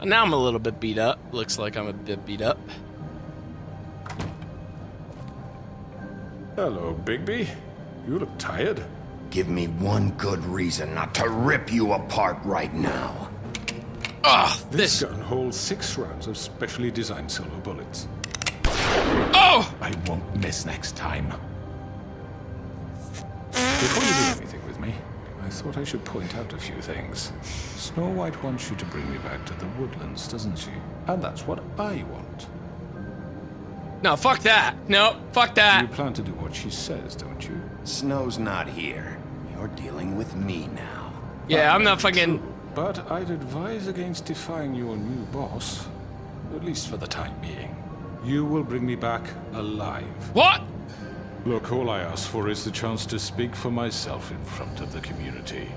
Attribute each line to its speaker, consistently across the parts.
Speaker 1: Now I'm a little bit beat up. Looks like I'm a bit beat up.
Speaker 2: Hello, Bigby. You look tired.
Speaker 3: Give me one good reason not to rip you apart right now.
Speaker 1: Oh,
Speaker 2: This
Speaker 1: this.
Speaker 2: gun holds 6 rounds of specially designed silver bullets.
Speaker 1: Oh!
Speaker 2: I won't miss next time. Before you do anything with me, I thought I should point out a few things. Snow White wants you to bring me back to the woodlands, doesn't she? And that's what I want.
Speaker 1: No, fuck that. No, fuck
Speaker 2: You
Speaker 1: that.
Speaker 2: plan to do what she says, don't you?
Speaker 3: Snow's not here. You're dealing with me now.
Speaker 1: Yeah, I'm not fucking.
Speaker 2: But I'd advise against defying your new boss, at least for the time being. You will bring me back alive.
Speaker 1: What?
Speaker 2: Look, all I ask for is the chance to speak for myself in front of the community.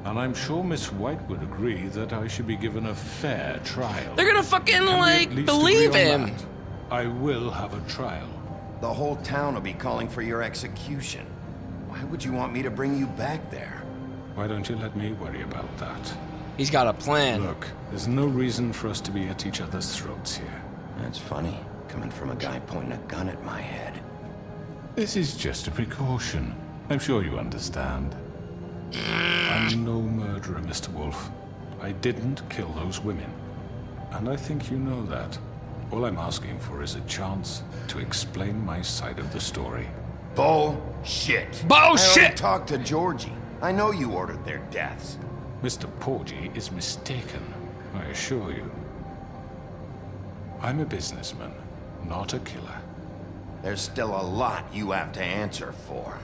Speaker 2: And I'm sure Miss White would agree that I should be given a fair trial.
Speaker 1: They're gonna fucking,
Speaker 2: Can we at
Speaker 1: like,
Speaker 2: least
Speaker 1: believe
Speaker 2: agree on
Speaker 1: him.
Speaker 2: that? I will have a trial.
Speaker 3: The whole town will be calling for your execution. Why would you want me to bring you back there?
Speaker 2: Why don't you let me worry about that?
Speaker 1: He's got a plan.
Speaker 2: Look, there's no reason for us to be at each other's throats here.
Speaker 3: That's funny, coming from a guy pointing a gun at my head.
Speaker 2: This is just a precaution. I'm sure you understand. I'm no murderer, Mr. Wolf. I didn't kill those women. And I think you know that. All I'm asking for is a chance to explain my side of the story.
Speaker 3: Bullshit. I
Speaker 1: Bullshit!
Speaker 3: already talked to Georgie. I know you ordered their deaths.
Speaker 2: Mr. Porgy is mistaken, I assure you. I'm a businessman, not a killer.
Speaker 3: There's still a lot you have to answer for.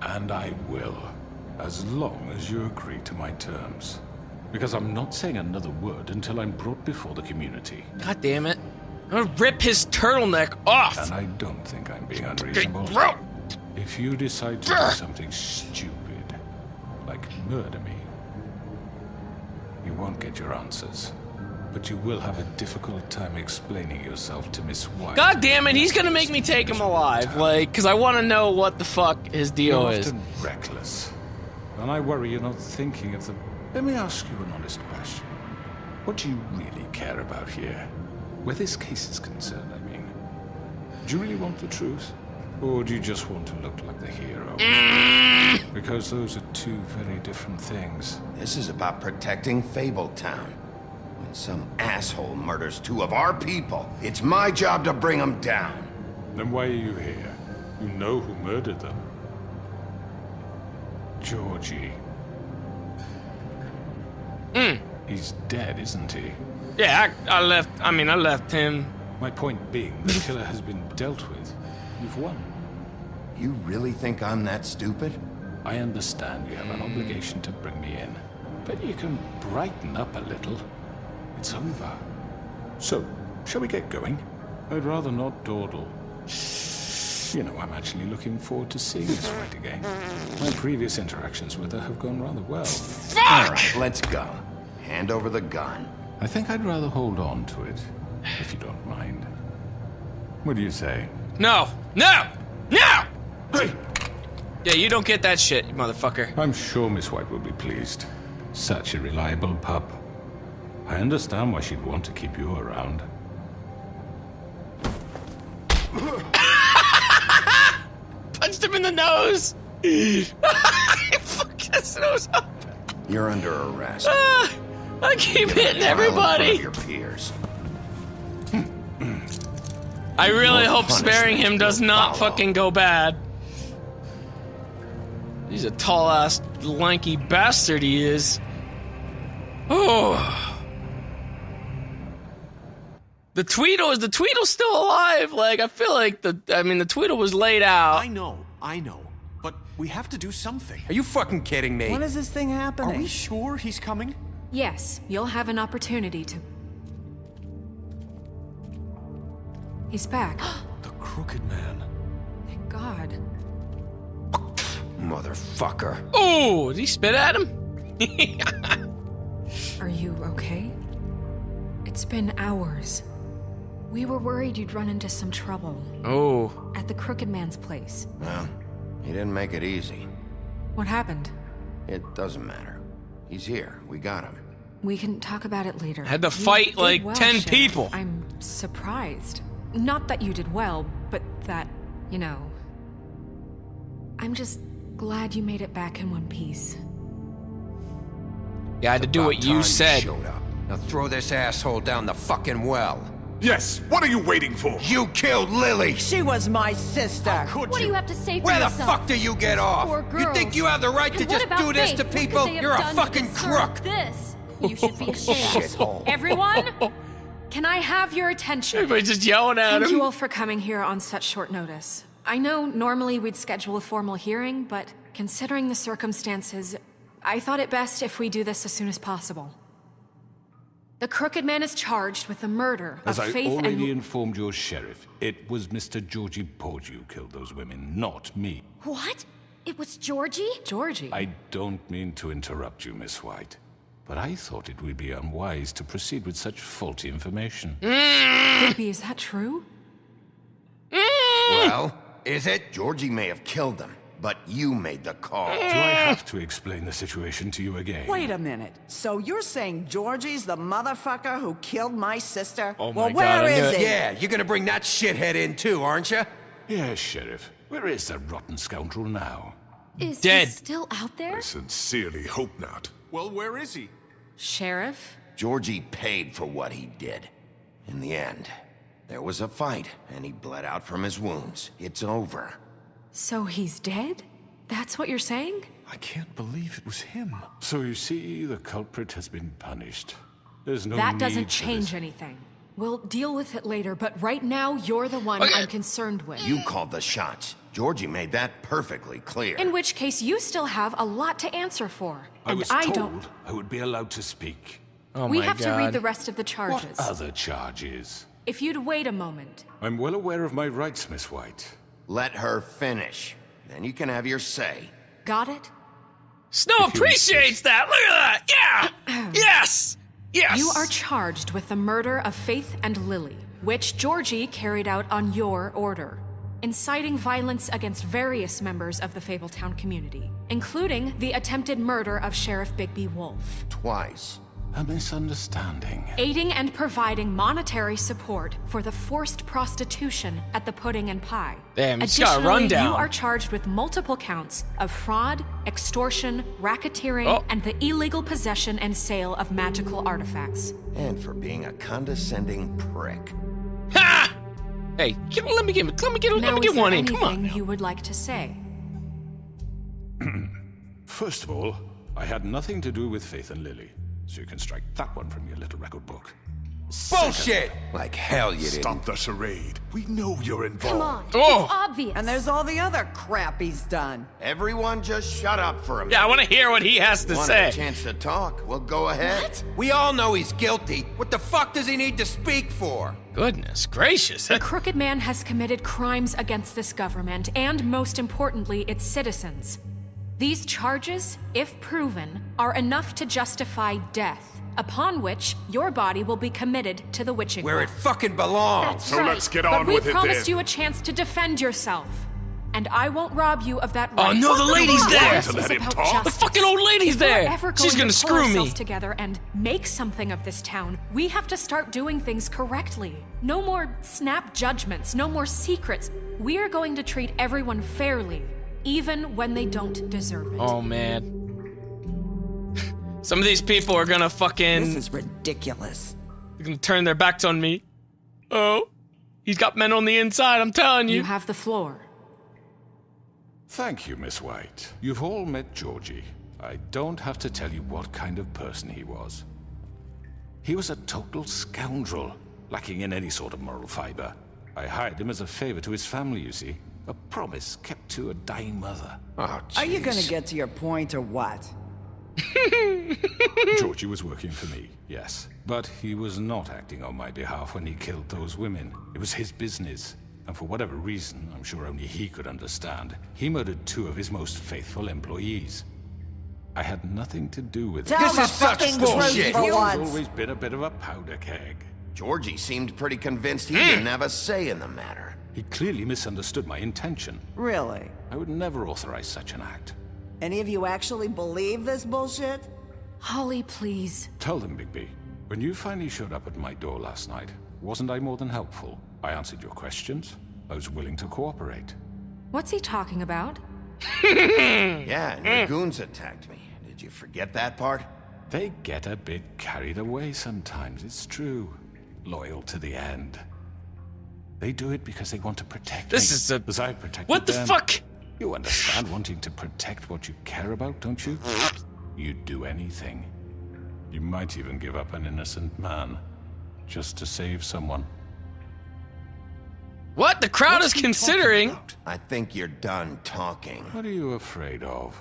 Speaker 2: And I will, as long as you agree to my terms. Because I'm not saying another word until I'm brought before the community.
Speaker 1: God damn it. I'm gonna rip his turtleneck off.
Speaker 2: And I don't think I'm being unreasonable.
Speaker 1: Bro.
Speaker 2: If you decide to do something stupid, like murder me, you won't get your answers. But you will have a difficult time explaining yourself to Miss White.
Speaker 1: God damn it, he's gonna make me take him alive. Like, cause I wanna know what the fuck his deal
Speaker 2: You're
Speaker 1: is.
Speaker 2: often reckless. And I worry you're not thinking of the... Let me ask you an honest question. What do you really care about here? Where this case is concerned, I mean. Do you really want the truth? Or do you just want to look like the hero? Because those are two very different things.
Speaker 3: This is about protecting Fabletown. When some asshole murders 2 of our people, it's my job to bring them down.
Speaker 2: Then why are you here? You know who murdered them. Georgie. He's dead, isn't he?
Speaker 1: Yeah, I left him.
Speaker 2: My point being, the killer has been dealt with. You've won.
Speaker 3: You really think I'm that stupid?
Speaker 2: I understand you have an obligation to bring me in, but you can brighten up a little. It's over. So, shall we get going? I'd rather not dawdle. You know, I'm actually looking forward to seeing Miss White again. My previous interactions with her have gone rather well.
Speaker 3: All right, let's go. Hand over the gun.
Speaker 2: I think I'd rather hold on to it, if you don't mind. What do you say?
Speaker 1: No! No! No!
Speaker 2: Hey!
Speaker 1: Yeah, you don't get that shit, you motherfucker.
Speaker 2: I'm sure Miss White will be pleased. Such a reliable pup. I understand why she'd want to keep you around.
Speaker 1: Punched him in the nose! Fuck his nose up!
Speaker 3: You're under arrest.
Speaker 1: I keep hitting
Speaker 3: Trial in front
Speaker 1: everybody!
Speaker 3: of your peers.
Speaker 1: I really
Speaker 3: More
Speaker 1: hope sparing him
Speaker 3: punishment
Speaker 1: does
Speaker 3: will
Speaker 1: not
Speaker 3: follow.
Speaker 1: fucking go bad. He's a tall-ass, lanky bastard he is. Oh. The Tweedle's still alive. Like, I feel like the Tweedle was laid out.
Speaker 4: I know. But we have to do something.
Speaker 5: Are you fucking kidding me?
Speaker 6: When is this thing happening?
Speaker 4: Are we sure he's coming?
Speaker 7: Yes, you'll have an opportunity to... He's back.
Speaker 4: The Crooked Man.
Speaker 7: Thank God.
Speaker 3: Motherfucker.
Speaker 1: Oh, did he spit at him?
Speaker 7: Are you okay? It's been hours. We were worried you'd run into some trouble.
Speaker 1: Oh.
Speaker 7: At the Crooked Man's place.
Speaker 3: Well, he didn't make it easy.
Speaker 7: What happened?
Speaker 3: It doesn't matter. He's here. We got him.
Speaker 7: We can talk about it later.
Speaker 1: Had to
Speaker 7: You
Speaker 1: fight,
Speaker 7: did
Speaker 1: like,
Speaker 7: well,
Speaker 1: 10
Speaker 7: Sheriff.
Speaker 1: people.
Speaker 7: I'm surprised. Not that you did well, but that, you know... I'm just glad you made it back in one piece.
Speaker 1: You had to do what
Speaker 3: About
Speaker 1: you
Speaker 3: time
Speaker 1: said.
Speaker 3: showed up. Now throw this asshole down the fucking well.
Speaker 5: Yes, what are you waiting for?
Speaker 3: You killed Lily!
Speaker 6: She was my sister.
Speaker 4: Could
Speaker 8: What do you have to say for
Speaker 3: Where the
Speaker 8: yourself?
Speaker 3: fuck do you get off?
Speaker 8: Poor
Speaker 3: You think
Speaker 8: girls.
Speaker 3: you have the right to
Speaker 8: And what
Speaker 3: just
Speaker 8: about
Speaker 3: do this
Speaker 8: Faith?
Speaker 3: to
Speaker 8: What could
Speaker 3: people?
Speaker 8: they have
Speaker 3: You're a
Speaker 8: done to
Speaker 3: fucking
Speaker 8: deserve
Speaker 3: crook!
Speaker 8: This. You should be ashamed.
Speaker 3: Shithole.
Speaker 7: Everyone, can I have your attention?
Speaker 1: Everybody's just yelling at
Speaker 7: Thank
Speaker 1: him.
Speaker 7: you all for coming here on such short notice. I know normally we'd schedule a formal hearing, but considering the circumstances, I thought it best if we do this as soon as possible. The Crooked Man is charged with the murder
Speaker 2: As
Speaker 7: of
Speaker 2: I
Speaker 7: Faith
Speaker 2: already
Speaker 7: and...
Speaker 2: informed your sheriff, it was Mr. Georgie Porgy who killed those women, not me.
Speaker 8: What? It was Georgie?
Speaker 7: Georgie.
Speaker 2: I don't mean to interrupt you, Miss White, but I thought it would be unwise to proceed with such faulty information.
Speaker 7: Bigby, is that true?
Speaker 3: Well, is it? Georgie may have killed them, but you made the call.
Speaker 2: Do I have to explain the situation to you again?
Speaker 6: Wait a minute. So you're saying Georgie's the motherfucker who killed my sister?
Speaker 1: Oh
Speaker 6: well,
Speaker 1: my God,
Speaker 6: where
Speaker 1: I knew
Speaker 6: is
Speaker 1: it.
Speaker 6: he?
Speaker 3: Yeah, you're gonna bring that shithead in too, aren't you?
Speaker 2: Yes, Sheriff. Where is that rotten scoundrel now?
Speaker 8: Is
Speaker 1: Dead.
Speaker 8: he still out there?
Speaker 5: I sincerely hope not.
Speaker 4: Well, where is he?
Speaker 7: Sheriff?
Speaker 3: Georgie paid for what he did. In the end, there was a fight, and he bled out from his wounds. It's over.
Speaker 7: So he's dead? That's what you're saying?
Speaker 4: I can't believe it was him.
Speaker 2: So you see, the culprit has been punished. There's no
Speaker 7: That
Speaker 2: need
Speaker 7: doesn't
Speaker 2: for
Speaker 7: change
Speaker 2: this.
Speaker 7: anything. We'll deal with it later, but right now, you're the one
Speaker 1: Okay.
Speaker 7: I'm concerned with.
Speaker 3: You called the shots. Georgie made that perfectly clear.
Speaker 7: In which case, you still have a lot to answer for.
Speaker 2: I
Speaker 7: And
Speaker 2: was
Speaker 7: I
Speaker 2: told
Speaker 7: don't.
Speaker 2: I would be allowed to speak.
Speaker 1: Oh
Speaker 7: We
Speaker 1: my
Speaker 7: have
Speaker 1: God.
Speaker 7: to read the rest of the
Speaker 2: What
Speaker 7: charges.
Speaker 2: other charges?
Speaker 7: If you'd wait a moment.
Speaker 2: I'm well aware of my rights, Miss White.
Speaker 3: Let her finish. Then you can have your say.
Speaker 7: Got it?
Speaker 1: Snow appreciates that. Look at that. Yeah. Yes. Yes.
Speaker 7: You are charged with the murder of Faith and Lily, which Georgie carried out on your order, inciting violence against various members of the Fabletown community, including the attempted murder of Sheriff Bigby Wolf,
Speaker 3: Twice.
Speaker 2: A misunderstanding.
Speaker 7: aiding and providing monetary support for the forced prostitution at the Pudding and Pie.
Speaker 1: Damn, he's got a
Speaker 7: Additionally,
Speaker 1: rundown.
Speaker 7: you are charged with multiple counts of fraud, extortion, racketeering, and the illegal possession and sale of magical artifacts.
Speaker 3: And for being a condescending prick.
Speaker 1: Ha! Hey, let me get
Speaker 7: Now,
Speaker 1: one
Speaker 7: is there
Speaker 1: in. Come on.
Speaker 7: anything
Speaker 1: now.
Speaker 7: you would like to say?
Speaker 2: First of all, I had nothing to do with Faith and Lily, so you can strike that one from your little record book.
Speaker 3: Bullshit! Like hell you didn't.
Speaker 5: Stop the charade. We know you're involved.
Speaker 8: Come on.
Speaker 1: Oh.
Speaker 8: It's obvious.
Speaker 6: And there's all the other crap he's done.
Speaker 3: Everyone just shut up for a minute.
Speaker 1: Yeah, I want to hear what he has to
Speaker 3: Want
Speaker 1: say.
Speaker 3: a chance to talk? Well, go ahead. We all know he's guilty. What the fuck does he need to speak for?
Speaker 1: Goodness gracious.
Speaker 7: The Crooked Man has committed crimes against this government and, most importantly, its citizens. These charges, if proven, are enough to justify death, upon which your body will be committed to the witching
Speaker 3: Where it
Speaker 7: well.
Speaker 3: fucking belongs.
Speaker 7: That's
Speaker 5: So
Speaker 7: right.
Speaker 5: let's get
Speaker 7: But
Speaker 5: on
Speaker 7: we
Speaker 5: with it
Speaker 7: promised
Speaker 5: then.
Speaker 7: you a chance to defend yourself. And I won't rob you of that
Speaker 1: Oh,
Speaker 7: right.
Speaker 1: no, the lady's there.
Speaker 7: This
Speaker 5: To let
Speaker 7: is
Speaker 5: him
Speaker 7: about
Speaker 5: talk?
Speaker 1: The
Speaker 7: justice.
Speaker 1: fucking old lady's
Speaker 7: If we're
Speaker 1: there.
Speaker 7: ever
Speaker 1: She's
Speaker 7: going
Speaker 1: gonna
Speaker 7: to
Speaker 1: screw
Speaker 7: pull
Speaker 1: me.
Speaker 7: ourselves together and make something of this town, we have to start doing things correctly. No more snap judgments, no more secrets. We are going to treat everyone fairly, even when they don't deserve it.
Speaker 1: Oh man. Some of these people are gonna
Speaker 6: This
Speaker 1: fucking
Speaker 6: is ridiculous.
Speaker 1: gonna turn their backs on me. Oh, he's got men on the inside. I'm telling you.
Speaker 7: You have the floor.
Speaker 2: Thank you, Miss White. You've all met Georgie. I don't have to tell you what kind of person he was. He was a total scoundrel, lacking in any sort of moral fiber. I hired him as a favor to his family, you see. A promise kept to a dying mother.
Speaker 3: Oh,
Speaker 6: Are you gonna
Speaker 3: jeez.
Speaker 6: get to your point or what?
Speaker 2: Georgie was working for me, yes. But he was not acting on my behalf when he killed those women. It was his business. And for whatever reason, I'm sure only he could understand, he murdered 2 of his most faithful employees. I had nothing to do with it.
Speaker 6: Tell
Speaker 3: This
Speaker 6: the
Speaker 3: is such
Speaker 6: fucking
Speaker 3: bullshit.
Speaker 6: truth for
Speaker 2: He's
Speaker 6: once.
Speaker 2: always been a bit of a powder keg.
Speaker 3: Georgie seemed pretty convinced he didn't have a say in the matter.
Speaker 2: He clearly misunderstood my intention.
Speaker 6: Really?
Speaker 2: I would never authorize such an act.
Speaker 6: Any of you actually believe this bullshit?
Speaker 7: Holly, please.
Speaker 2: Tell them, Bigby. When you finally showed up at my door last night, wasn't I more than helpful? I answered your questions. I was willing to cooperate.
Speaker 7: What's he talking about?
Speaker 3: Yeah, and your goons attacked me. Did you forget that part?
Speaker 2: They get a bit carried away sometimes, it's true. Loyal to the end. They do it because they want to protect
Speaker 1: This
Speaker 2: me.
Speaker 1: is a-
Speaker 2: As I protected
Speaker 1: What the
Speaker 2: them.
Speaker 1: fuck?
Speaker 2: You understand wanting to protect what you care about, don't you? You'd do anything. You might even give up an innocent man, just to save someone.
Speaker 1: What? The crowd
Speaker 4: What's
Speaker 1: is
Speaker 4: he
Speaker 1: considering.
Speaker 4: talking about?
Speaker 3: I think you're done talking.
Speaker 2: What are you afraid of?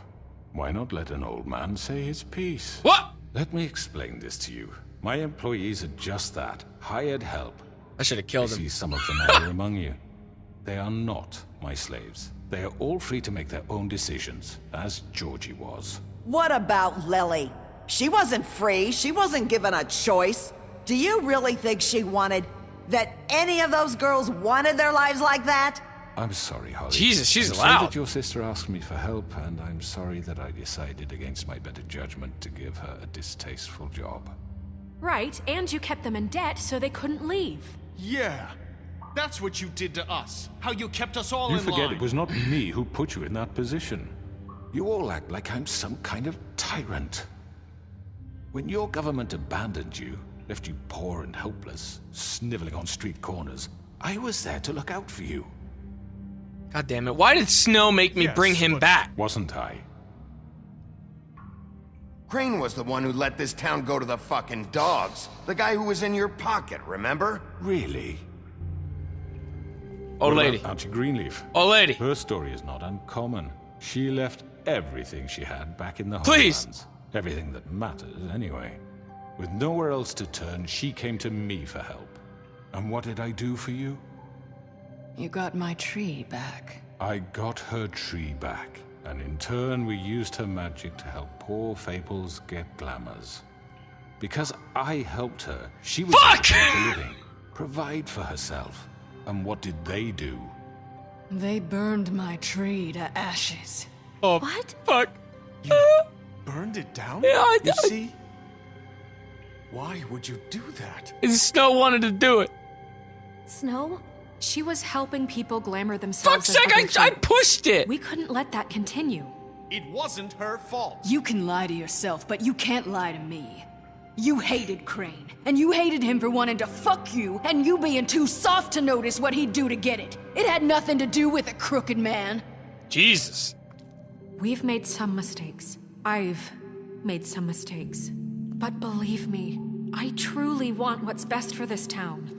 Speaker 2: Why not let an old man say his piece?
Speaker 1: What?
Speaker 2: Let me explain this to you. My employees are just that, hired help.
Speaker 1: I should have
Speaker 2: I
Speaker 1: killed him.
Speaker 2: see some of them are here among you. They are not my slaves. They are all free to make their own decisions, as Georgie was.
Speaker 6: What about Lily? She wasn't free. She wasn't given a choice. Do you really think she wanted... that any of those girls wanted their lives like that?
Speaker 2: I'm sorry, Holly.
Speaker 1: Jesus, she's
Speaker 2: I'm
Speaker 1: loud.
Speaker 2: sorry that your sister asked me for help, and I'm sorry that I decided against my better judgment to give her a distasteful job.
Speaker 7: Right, and you kept them in debt so they couldn't leave.
Speaker 4: Yeah. That's what you did to us. How you kept us all
Speaker 2: You
Speaker 4: in
Speaker 2: forget
Speaker 4: line.
Speaker 2: it was not me who put you in that position. You all act like I'm some kind of tyrant. When your government abandoned you, left you poor and helpless, sniveling on street corners, I was there to look out for you.
Speaker 1: God damn it. Why did Snow make me
Speaker 4: Yes,
Speaker 1: bring him
Speaker 4: but-
Speaker 1: back?
Speaker 2: Wasn't I?
Speaker 3: Crane was the one who let this town go to the fucking dogs. The guy who was in your pocket, remember?
Speaker 2: Really?
Speaker 1: Old
Speaker 2: What
Speaker 1: lady.
Speaker 2: about Auntie Greenleaf?
Speaker 1: Old lady.
Speaker 2: Her story is not uncommon. She left everything she had back in the
Speaker 1: Please.
Speaker 2: homelands. Everything that matters, anyway. With nowhere else to turn, she came to me for help. And what did I do for you?
Speaker 9: You got my tree back.
Speaker 2: I got her tree back, and in turn we used her magic to help poor Fables get glamours. Because I helped her, she was able to make a living, provide for herself. And what did they do?
Speaker 9: They burned my tree to ashes.
Speaker 1: Oh,
Speaker 8: What?
Speaker 1: fuck.
Speaker 4: Burned it down?
Speaker 1: Yeah,
Speaker 4: You see? Why would you do that?
Speaker 1: Snow wanted to do it.
Speaker 8: Snow?
Speaker 7: She was helping people glamour themselves.
Speaker 1: Fuck's
Speaker 7: as
Speaker 1: sake,
Speaker 7: others
Speaker 1: I
Speaker 7: do.
Speaker 1: pushed it.
Speaker 7: We couldn't let that continue.
Speaker 4: It wasn't her fault.
Speaker 9: You can lie to yourself, but you can't lie to me. You hated Crane, and you hated him for wanting to fuck you, and you being too soft to notice what he'd do to get it. It had nothing to do with a crooked man.
Speaker 1: Jesus.
Speaker 7: We've made some mistakes. I've made some mistakes. But believe me, I truly want what's best for this town.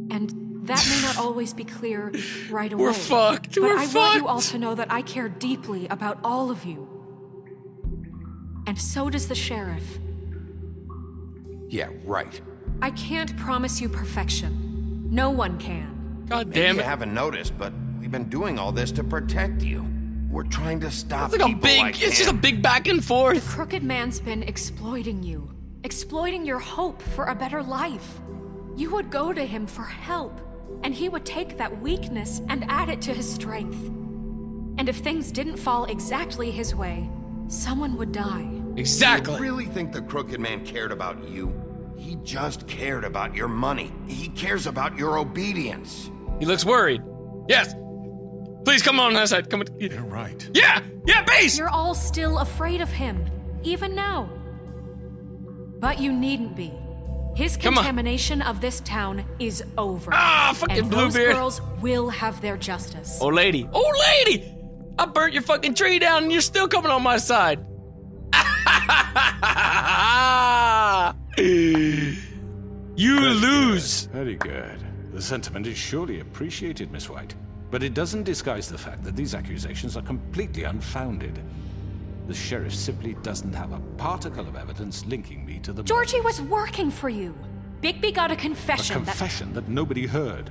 Speaker 7: And that may not always be clear right away.
Speaker 1: We're fucked.
Speaker 7: But
Speaker 1: We're
Speaker 7: I
Speaker 1: fucked.
Speaker 7: want you all to know that I care deeply about all of you. And so does the sheriff.
Speaker 3: Yeah, right.
Speaker 7: I can't promise you perfection. No one can.
Speaker 1: God
Speaker 3: Maybe
Speaker 1: damn
Speaker 3: you
Speaker 1: it.
Speaker 3: haven't noticed, but we've been doing all this to protect you. We're trying to stop
Speaker 1: It's like a
Speaker 3: people
Speaker 1: big,
Speaker 3: like
Speaker 1: it's just a
Speaker 3: him.
Speaker 1: big back and forth.
Speaker 7: Crooked man's been exploiting you. Exploiting your hope for a better life. You would go to him for help, and he would take that weakness and add it to his strength. And if things didn't fall exactly his way, someone would die.
Speaker 1: Exactly.
Speaker 3: You really think the Crooked Man cared about you? He just cared about your money. He cares about your obedience.
Speaker 1: He looks worried. Yes. Please come on that side. Come on.
Speaker 4: You're right.
Speaker 1: Yeah. Yeah, base.
Speaker 7: You're all still afraid of him, even now. But you needn't be. His
Speaker 1: Come on.
Speaker 7: contamination of this town is over.
Speaker 1: Ah, fucking
Speaker 7: and those
Speaker 1: Bluebeard.
Speaker 7: girls will have their justice.
Speaker 1: Old lady. Old lady. I burnt your fucking tree down and you're still coming on my side. You lose.
Speaker 2: Very good. The sentiment is surely appreciated, Miss White. But it doesn't disguise the fact that these accusations are completely unfounded. The sheriff simply doesn't have a particle of evidence linking me to the murder.
Speaker 7: Georgie was working for you. Bigby got a
Speaker 2: A
Speaker 7: confession,
Speaker 2: confession that nobody heard.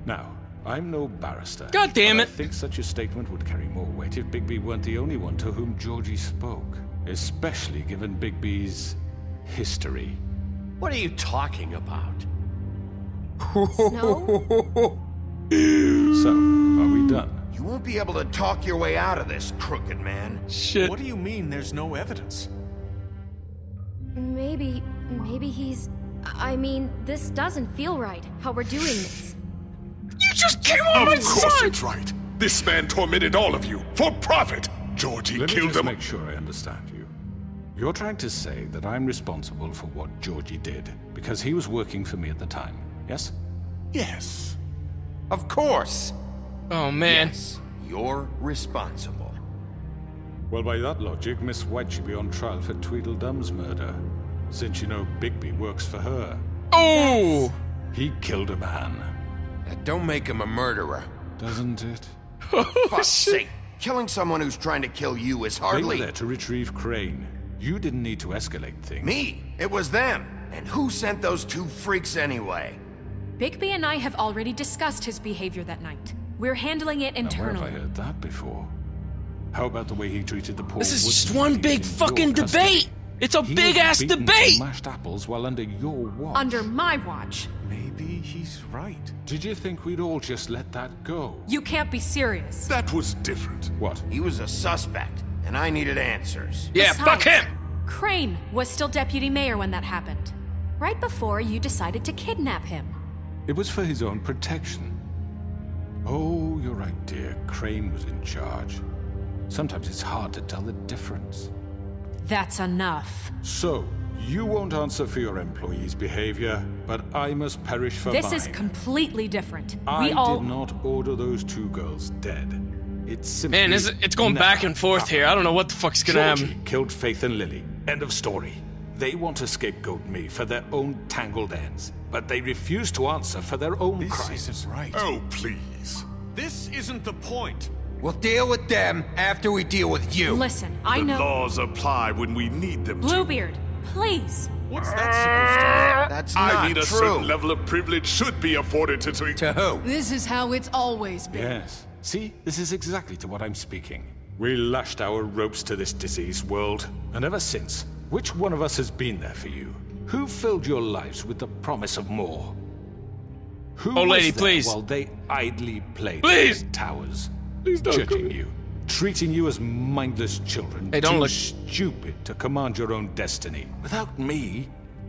Speaker 2: Now, I'm no barrister.
Speaker 1: God damn
Speaker 2: but
Speaker 1: it.
Speaker 2: I think such a statement would carry more weight if Bigby weren't the only one to whom Georgie spoke. Especially given Bigby's history.
Speaker 10: What are you talking about?
Speaker 8: Snow?
Speaker 2: So, are we done?
Speaker 3: You won't be able to talk your way out of this, Crooked Man.
Speaker 1: Shit.
Speaker 4: What do you mean there's no evidence?
Speaker 8: Maybe he's... I mean, this doesn't feel right, how we're doing this.
Speaker 1: You just came on my
Speaker 5: Of course
Speaker 1: side!
Speaker 5: it's right. This man tormented all of you for profit. Georgie
Speaker 2: Let me
Speaker 5: killed
Speaker 2: just
Speaker 5: them.
Speaker 2: make sure I understand you. You're trying to say that I'm responsible for what Georgie did because he was working for me at the time, yes?
Speaker 5: Yes.
Speaker 3: Of course.
Speaker 1: Oh, man.
Speaker 3: Yes, you're responsible.
Speaker 2: Well, by that logic, Miss White should be on trial for Tweedledum's murder, since you know Bigby works for her.
Speaker 1: Oh!
Speaker 2: He killed a man,
Speaker 3: That don't make him a murderer.
Speaker 2: doesn't it?
Speaker 3: Fuck's sake. Killing someone who's trying to kill you is
Speaker 2: They were
Speaker 3: hardly...
Speaker 2: there to retrieve Crane. You didn't need to escalate things.
Speaker 3: Me. It was them. And who sent those two freaks anyway?
Speaker 7: Bigby and I have already discussed his behavior that night. We're handling it
Speaker 2: Now, where have I
Speaker 7: internally.
Speaker 2: heard that before? How about the way he treated the poor
Speaker 1: This is just
Speaker 2: woodsman
Speaker 1: one
Speaker 2: he's
Speaker 1: big
Speaker 2: in your
Speaker 1: fucking
Speaker 2: custody?
Speaker 1: debate! It's a
Speaker 2: He
Speaker 1: big
Speaker 2: was
Speaker 1: ass
Speaker 2: beaten for
Speaker 1: debate!
Speaker 2: mashed apples while under your watch.
Speaker 7: Under my watch.
Speaker 4: Maybe he's right.
Speaker 2: Did you think we'd all just let that go?
Speaker 7: You can't be serious.
Speaker 5: That was different.
Speaker 2: What?
Speaker 3: He was a suspect, and I needed answers.
Speaker 1: Yeah, fuck
Speaker 7: Besides,
Speaker 1: him!
Speaker 7: Crane was still deputy mayor when that happened. Right before you decided to kidnap him.
Speaker 2: It was for his own protection. Oh, you're right, dear. Crane was in charge. Sometimes it's hard to tell the difference.
Speaker 7: That's enough.
Speaker 2: So, you won't answer for your employees' behavior, but I must perish for
Speaker 7: This
Speaker 2: mine.
Speaker 7: is completely different.
Speaker 2: I
Speaker 7: We all...
Speaker 2: did not order those two girls dead. It's simply
Speaker 1: Man, it's going
Speaker 2: never
Speaker 1: back and forth here. I don't know what the fuck's gonna
Speaker 2: Georgie
Speaker 1: happen.
Speaker 2: killed Faith and Lily. End of story. They want to scapegoat me for their own tangled ends, but they refuse to answer for their own
Speaker 4: This
Speaker 2: crimes.
Speaker 4: isn't right.
Speaker 5: Oh, please.
Speaker 4: This isn't the point.
Speaker 3: We'll deal with them after we deal with you.
Speaker 7: Listen, I
Speaker 5: The
Speaker 7: know...
Speaker 5: laws apply when we need them to.
Speaker 7: Bluebeard, please.
Speaker 4: What's that
Speaker 3: That's not
Speaker 5: I mean, a
Speaker 3: true.
Speaker 5: certain level of privilege should be afforded to...
Speaker 3: To who?
Speaker 9: This is how it's always been.
Speaker 2: Yes. See, this is exactly to what I'm speaking. We lashed our ropes to this diseased world, and ever since, which one of us has been there for you? Who filled your lives with the promise of more? Who
Speaker 1: Oh, lady,
Speaker 2: was there
Speaker 1: please.
Speaker 2: while they idly played
Speaker 1: Please.
Speaker 2: in towers,
Speaker 1: Please don't
Speaker 2: judging you, treating you as mindless children,
Speaker 1: Hey, don't
Speaker 2: too
Speaker 1: look-
Speaker 2: stupid to command your own destiny? Without me,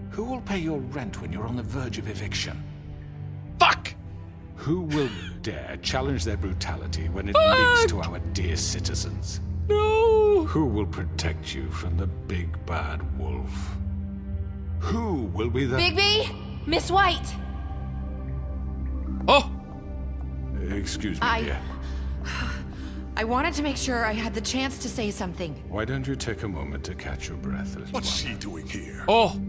Speaker 2: who will pay your rent when you're on the verge of eviction?
Speaker 1: Fuck!
Speaker 2: Who will dare challenge their brutality when it leads to our dear citizens?
Speaker 1: No!
Speaker 2: Who will protect you from the big bad wolf? Who will be the...
Speaker 8: Bigby? Miss White!
Speaker 1: Oh!
Speaker 2: Excuse me, dear.
Speaker 11: I wanted to make sure I had the chance to say something.
Speaker 2: Why don't you take a moment to catch your breath, little
Speaker 5: What's
Speaker 2: one?
Speaker 5: she doing here?
Speaker 1: Oh!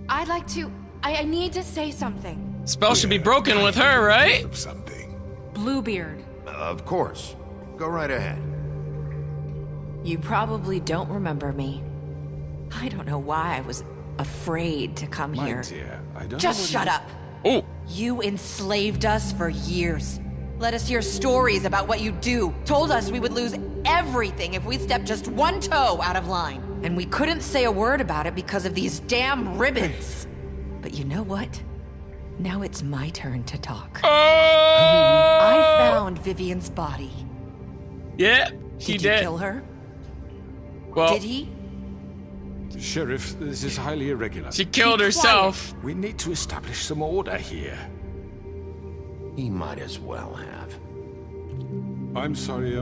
Speaker 11: I'd like to... I need to say something.
Speaker 1: Spell should be broken with her, right?
Speaker 5: Of something.
Speaker 7: Bluebeard.
Speaker 3: Of course. Go right ahead.
Speaker 11: You probably don't remember me. I don't know why I was afraid to come
Speaker 2: My
Speaker 11: here.
Speaker 2: dear, I don't
Speaker 11: Just
Speaker 2: know
Speaker 11: shut
Speaker 2: what
Speaker 11: up.
Speaker 1: Oh!
Speaker 11: You enslaved us for years. Let us hear stories about what you do. Told us we would lose everything if we stepped just one toe out of line. And we couldn't say a word about it because of these damn ribbons. But you know what? Now it's my turn to talk. I found Vivian's body.
Speaker 1: Yeah, he
Speaker 11: Did you
Speaker 1: did.
Speaker 11: kill her?
Speaker 1: Well,
Speaker 11: Did he?
Speaker 2: Sheriff, this is highly irregular.
Speaker 1: she killed
Speaker 11: Be
Speaker 1: herself.
Speaker 2: We need to establish some order here.
Speaker 3: He might as well have.
Speaker 2: I'm sorry,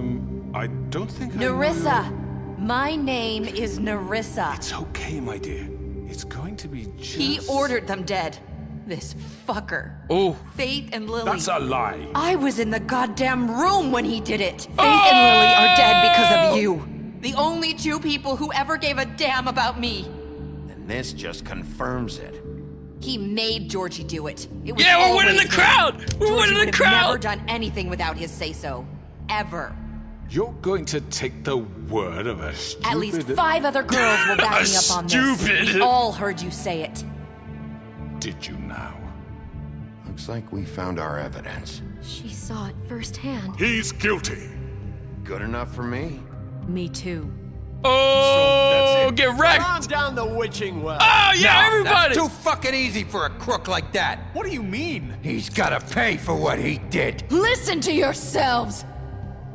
Speaker 2: I don't think I know
Speaker 11: Nerissa.
Speaker 2: your-
Speaker 11: My name is Nerissa.
Speaker 2: It's okay, my dear. It's going to be just...
Speaker 11: He ordered them dead. This fucker.
Speaker 1: Oh.
Speaker 11: Faith and Lily.
Speaker 2: That's a lie.
Speaker 11: I was in the goddamn room when he did it. Faith and Lily are dead because of you. The only two people who ever gave a damn about me.
Speaker 3: And this just confirms it.
Speaker 11: He made Georgie do it. It was
Speaker 1: Yeah, we're winning
Speaker 11: always
Speaker 1: the crowd!
Speaker 11: him.
Speaker 1: We're
Speaker 11: Georgie
Speaker 1: winning the
Speaker 11: would have never
Speaker 1: crowd!
Speaker 11: done anything without his say-so. Ever.
Speaker 2: You're going to take the word of a stupid...
Speaker 11: At least 5 other girls will back me up on this.
Speaker 1: Stupid.
Speaker 11: We all heard you say it.
Speaker 2: Did you now?
Speaker 3: Looks like we found our evidence.
Speaker 8: She saw it firsthand.
Speaker 5: He's guilty.
Speaker 3: Good enough for me.
Speaker 7: Me too.
Speaker 1: Oh, get wrecked!
Speaker 10: Calm down the witching well.
Speaker 1: Oh, yeah, everybody!
Speaker 3: That's too fucking easy for a crook like that.
Speaker 4: What do you mean?
Speaker 3: He's gotta pay for what he did.
Speaker 9: Listen to yourselves!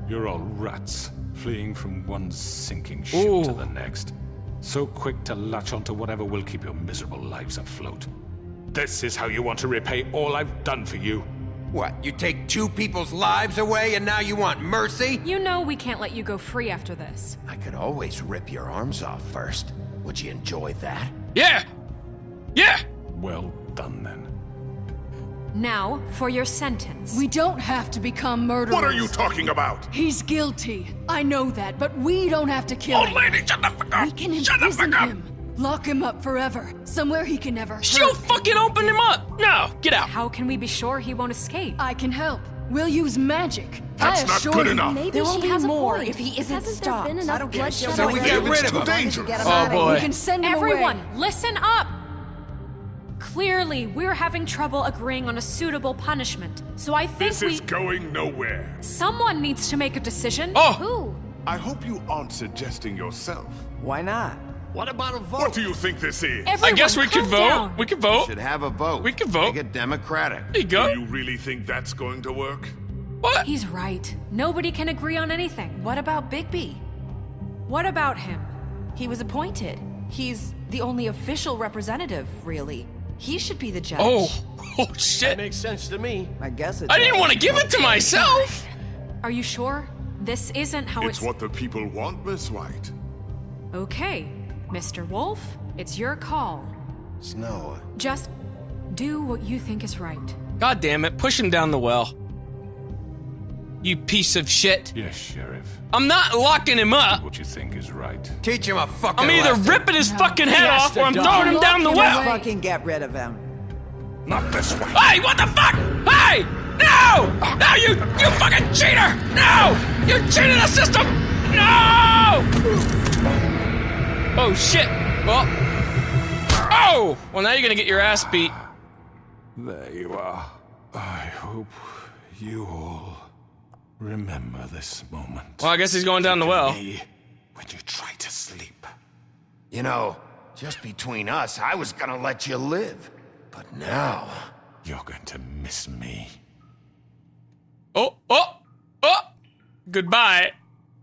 Speaker 2: You're all rats, fleeing from one sinking ship to the next. So quick to latch onto whatever will keep your miserable lives afloat. This is how you want to repay all I've done for you?
Speaker 3: What, you take 2 people's lives away and now you want mercy?
Speaker 7: You know we can't let you go free after this.
Speaker 3: I could always rip your arms off first. Would you enjoy that?
Speaker 1: Yeah! Yeah!
Speaker 2: Well done, then.
Speaker 7: Now, for your sentence.
Speaker 9: We don't have to become murderers.
Speaker 5: What are you talking about?
Speaker 9: He's guilty. I know that, but we don't have to kill him.
Speaker 5: Old lady, shut the fuck up!
Speaker 9: We can
Speaker 5: Shut the
Speaker 9: imprison
Speaker 5: fuck up!
Speaker 9: him. Lock him up forever. Somewhere he can never hurt.
Speaker 1: She'll fucking open him up! No, get out.
Speaker 7: How can we be sure he won't escape?
Speaker 9: I can help. We'll use magic.
Speaker 5: That's
Speaker 9: I
Speaker 5: not
Speaker 9: assure
Speaker 5: good
Speaker 9: you.
Speaker 5: enough.
Speaker 8: Maybe
Speaker 11: There will
Speaker 8: she
Speaker 11: be
Speaker 8: has
Speaker 11: more
Speaker 8: a point.
Speaker 11: if he isn't
Speaker 8: Hasn't
Speaker 11: stopped.
Speaker 8: there been
Speaker 6: I
Speaker 8: enough
Speaker 6: don't care.
Speaker 8: bloodshed
Speaker 3: So we
Speaker 8: already?
Speaker 3: get rid
Speaker 5: It's
Speaker 3: of
Speaker 5: too
Speaker 3: him.
Speaker 5: dangerous.
Speaker 6: Get him
Speaker 1: Oh,
Speaker 6: out of
Speaker 1: boy.
Speaker 6: here.
Speaker 9: We can send him
Speaker 7: Everyone,
Speaker 9: away.
Speaker 7: listen up! Clearly, we're having trouble agreeing on a suitable punishment, so I think
Speaker 5: This is going nowhere.
Speaker 7: someone needs to make a decision.
Speaker 1: Oh!
Speaker 8: Who?
Speaker 5: I hope you aren't suggesting yourself.
Speaker 6: Why not?
Speaker 10: What about a vote?
Speaker 5: What do you think this is?
Speaker 1: I
Speaker 7: Everyone,
Speaker 1: guess we could
Speaker 7: calm
Speaker 1: vote.
Speaker 7: down.
Speaker 1: We could vote.
Speaker 3: Should have a vote.
Speaker 1: We can vote.
Speaker 3: Make it democratic.
Speaker 1: There you go.
Speaker 5: Do you really think that's going to work?
Speaker 1: What?
Speaker 7: He's right. Nobody can agree on anything.
Speaker 11: What about Bigby?
Speaker 7: What about him?
Speaker 11: He was appointed. He's the only official representative, really. He should be the judge.
Speaker 1: Oh, oh
Speaker 10: That
Speaker 1: shit.
Speaker 10: makes sense to me.
Speaker 6: I guess it's.
Speaker 1: I didn't want to give it to myself.
Speaker 7: Are you sure? This isn't how
Speaker 5: It's what the people want, Miss White.
Speaker 7: Okay, Mr. Wolf, it's your call.
Speaker 3: Snow.
Speaker 7: Just do what you think is right.
Speaker 1: God damn it. Push him down the well. You piece of shit.
Speaker 2: Yes, Sheriff.
Speaker 1: I'm not locking him up.
Speaker 2: What you think is right.
Speaker 3: Teach him a fucking
Speaker 1: I'm either
Speaker 3: lesson.
Speaker 1: ripping his fucking head
Speaker 10: has
Speaker 1: off
Speaker 10: to
Speaker 1: or I'm
Speaker 10: die.
Speaker 1: throwing him down the
Speaker 9: Lock him
Speaker 1: well.
Speaker 9: away.
Speaker 6: Fucking get rid of him.
Speaker 5: Not this way.
Speaker 1: Hey, what the fuck? Hey! No! No, you fucking cheater! No! You cheated the system! No! Oh, shit. Well. Oh! Well, now you're gonna get your ass beat.
Speaker 2: There you are. I hope you all remember this moment.
Speaker 1: Well, I guess he's going down the well.
Speaker 2: Me when you try to sleep.
Speaker 3: You know, just between us, I was gonna let you live. But now...
Speaker 2: You're going to miss me.
Speaker 1: Oh, oh, oh! Goodbye.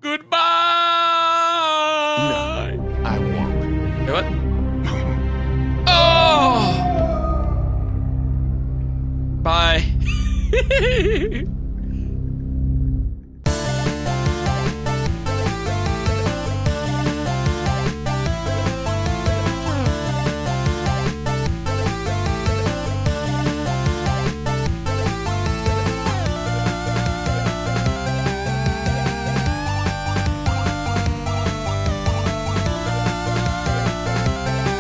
Speaker 1: Goodbye!
Speaker 3: I won't.
Speaker 1: Wait, what? Oh! Bye.